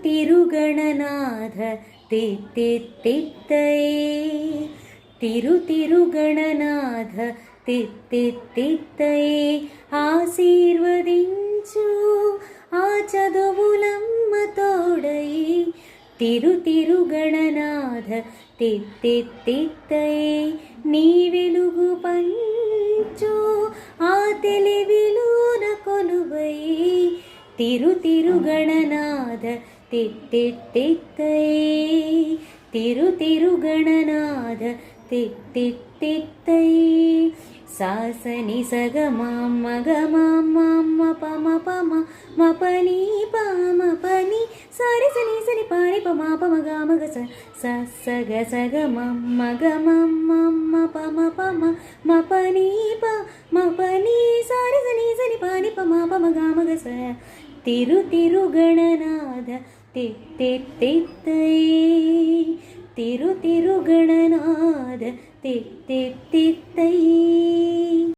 तिरुगणनाथ तित्तित्तित्तये तिरुगणनाथ తిత్తిత్తిత్తయే ఆశీర్వదించు ఆ చదువులమ్మ తోడై తిరుగణనాథ తిత్తిత్తిత్తయే నీ వెలుగు పంచు ఆ తెలివిలోన కొలువై తిరుగణనాథ తిత్తిత్తిత్తయే తిరుగణనాథ తిత్తిత్తిత్తయే సాసని సగమమ్మ గమమ్మ పమ పమ మపని పమ పని సరి సని సని పాని పమ పమ గమగ సగ సగమమ్మ గమమ్మ పమ పమ మపని ప మపని సరి సని సని పాని పమ పమ గమగ స తిరుగణనాథ తిత్తిత్తిత్తయే తిరుగణనాథ తిత్తిత్తిత్తయే